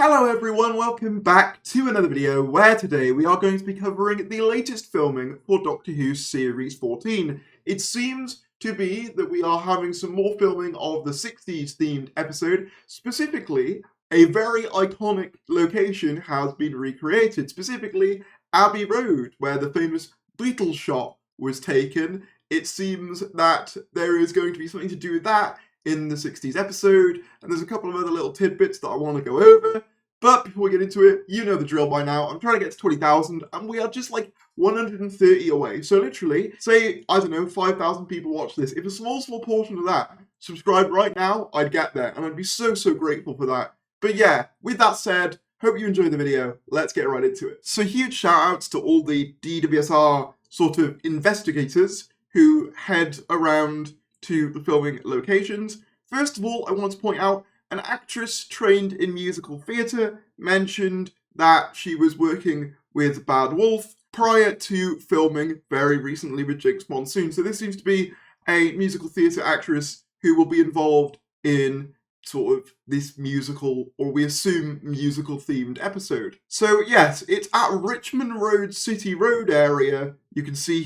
Hello everyone, welcome back to another video where today we are going to be covering the latest filming for Doctor Who Series 14. It seems to be that we are having some more filming of the 60s themed episode. Specifically, a very iconic location has been recreated, specifically Abbey Road, where the famous Beatles shot was taken. It seems that there is going to be something to do with that in the 60s episode, and there's a couple of other little tidbits that I want to go over. But before we get into it, you know the drill by now. I'm trying to get to 20,000, and we are just like 130 away. So literally, say, I don't know, 5,000 people watch this. If a small portion of that subscribed right now, I'd get there, and I'd be so grateful for that. But yeah, with that said, hope you enjoyed the video. Let's get right into it. So huge shout outs to all the DWSR sort of investigators who head around to the filming locations. First of all, I want to point out an actress trained in musical theatre mentioned that she was working with Bad Wolf prior to filming very recently with Jinx Monsoon. So this seems to be a musical theatre actress who will be involved in sort of this musical, or we assume musical themed episode. So yes, it's at Richmond Road City Road area. You can see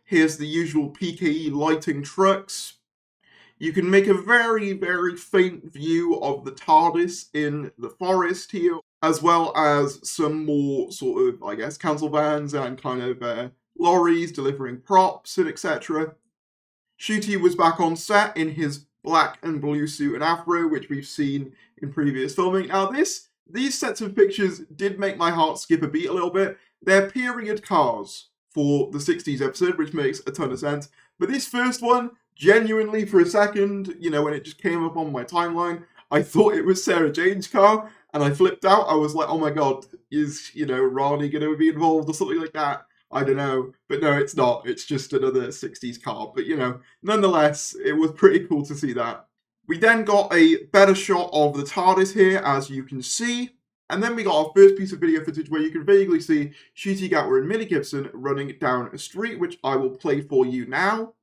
here's the usual PKE lighting trucks. You can make a very faint view of the TARDIS in the forest here, as well as some more sort of, I guess, council vans and kind of lorries delivering props and etc. Ncuti was back on set in his black and blue suit and afro, which we've seen in previous filming. Now these sets of pictures did make my heart skip a beat a little bit. They're period cars for the 60s episode, which makes a ton of sense. But this first one, genuinely for a second, you know, when it just came up on my timeline, I thought it was Sarah Jane's car, and I flipped out. I was like, oh my god, is, you know, Rani going to be involved or something like that? I don't know. But no, it's not. It's just another 60s car. But, you know, nonetheless, it was pretty cool to see that. We then got a better shot of the TARDIS here, as you can see. And then we got our first piece of video footage where you can vaguely see NCUTI GATWA and Millie Gibson running down a street, which I will play for you now.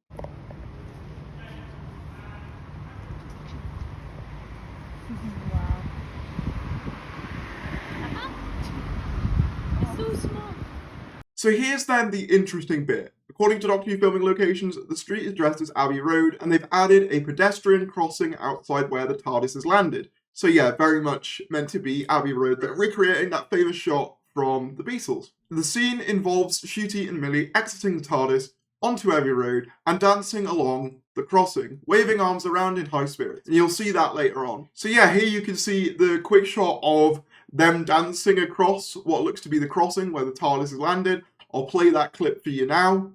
So here's then the interesting bit. According to Doctor Who filming locations, the street is dressed as Abbey Road, and they've added a pedestrian crossing outside where the TARDIS has landed. So yeah, very much meant to be Abbey Road, but recreating that famous shot from the Beatles. The scene involves NCUTI and Millie exiting the TARDIS onto Abbey Road and dancing along the crossing, waving arms around in high spirits. And you'll see that later on. So yeah, here you can see the quick shot of them dancing across what looks to be the crossing where the TARDIS has landed. I'll play that clip for you now.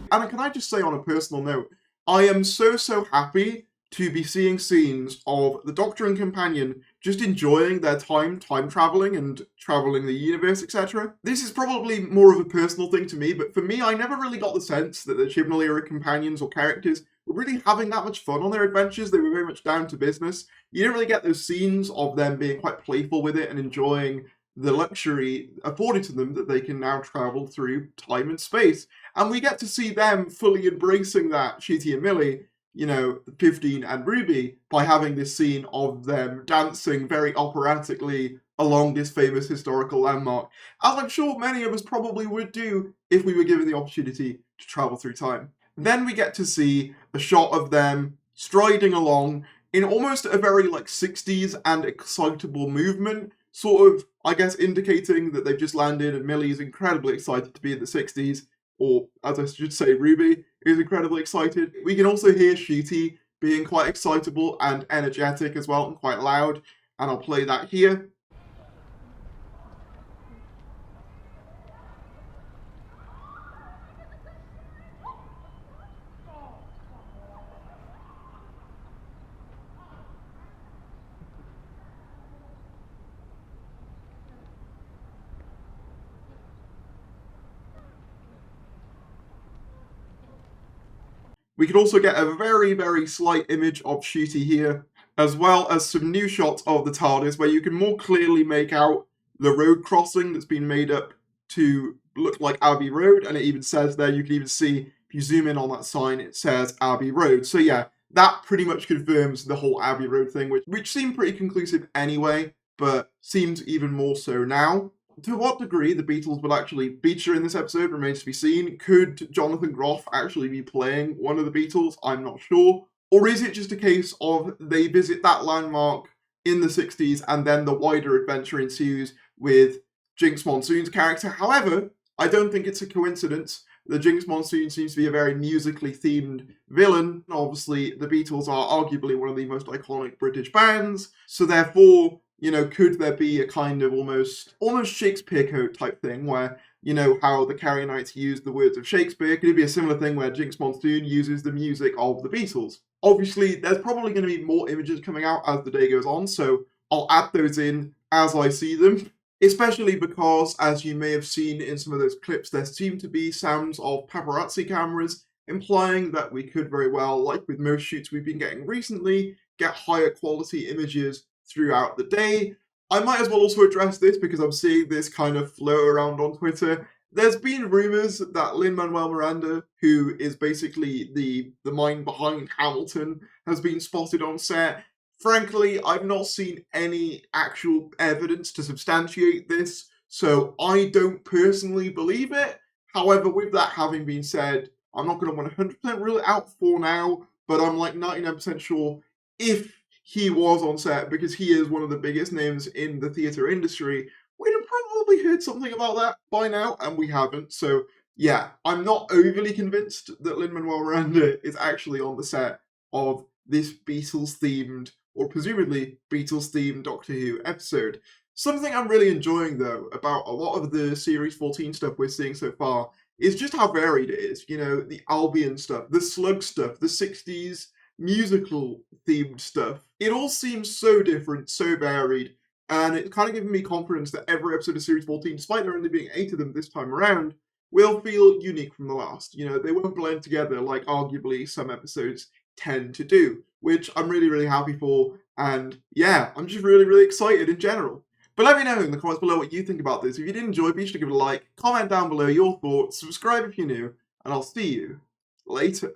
And can I just say on a personal note, I am so happy to be seeing scenes of the Doctor and Companion just enjoying their time travelling and travelling the universe, etc. This is probably more of a personal thing to me, but for me, I never really got the sense that the Chibnall era companions or characters were really having that much fun on their adventures. They were very much down to business. You didn't really get those scenes of them being quite playful with it and enjoying the luxury afforded to them that they can now travel through time and space. And we get to see them fully embracing that, NCUTI and Millie, you know, 15 and Ruby, by having this scene of them dancing very operatically along this famous historical landmark, as I'm sure many of us probably would do if we were given the opportunity to travel through time. Then we get to see a shot of them striding along in almost a very like 60s and excitable movement, sort of, I guess, indicating that they've just landed and Millie's incredibly excited to be in the 60s, or as I should say, Ruby is incredibly excited. We can also hear NCUTI being quite excitable and energetic as well, and quite loud, and I'll play that here. We can also get a very slight image of NCUTI here, as well as some new shots of the TARDIS where you can more clearly make out the road crossing that's been made up to look like Abbey Road, and it even says there, you can even see If you zoom in on that sign, it says Abbey Road. So yeah, that pretty much confirms the whole Abbey Road thing, which seemed pretty conclusive anyway, but seems even more so now. To what degree the Beatles will actually feature in this episode remains to be seen. Could Jonathan Groff actually be playing one of the Beatles? I'm not sure. Or is it just a case of they visit that landmark in the 60s and then the wider adventure ensues with Jinx Monsoon's character? However, I don't think it's a coincidence. The Jinx Monsoon seems to be a very musically themed villain. Obviously, the Beatles are arguably one of the most iconic British bands, so therefore, could there be a kind of almost Shakespeare code type thing where, how the Carrionites use the words of Shakespeare? Could it be a similar thing where Jinx Monsoon uses the music of the Beatles? Obviously, there's probably going to be more images coming out as the day goes on, so I'll add those in as I see them. Especially because, as you may have seen in some of those clips, there seem to be sounds of paparazzi cameras, implying that we could very well, like with most shoots we've been getting recently, get higher quality images throughout the day. I might as well also address this because I'm seeing this kind of float around on Twitter. There's been rumours that Lin-Manuel Miranda, who is basically the mind behind Hamilton, has been spotted on set. Frankly, I've not seen any actual evidence to substantiate this, so I don't personally believe it. However, with that having been said, I'm not going to 100% rule it out for now, but I'm like 99% sure if he was on set, because he is one of the biggest names in the theatre industry, we'd have probably heard something about that by now, and we haven't. So yeah, I'm not overly convinced that Lin-Manuel Miranda is actually on the set of this Beatles-themed, or presumably Beatles-themed Doctor Who episode. Something I'm really enjoying, though, about a lot of the Series 14 stuff we're seeing so far is just how varied it is. The Albion stuff, the Slug stuff, the 60s musical-themed stuff. It all seems so different, so varied, and it's kind of giving me confidence that every episode of Series 14, despite there only being 8 of them this time around, will feel unique from the last. They won't blend together like arguably some episodes tend to do, which I'm really, really happy for, and yeah, I'm just really, really excited in general. But let me know in the comments below what you think about this. If you did enjoy, be sure to give it a like, comment down below your thoughts, subscribe if you're new, and I'll see you later.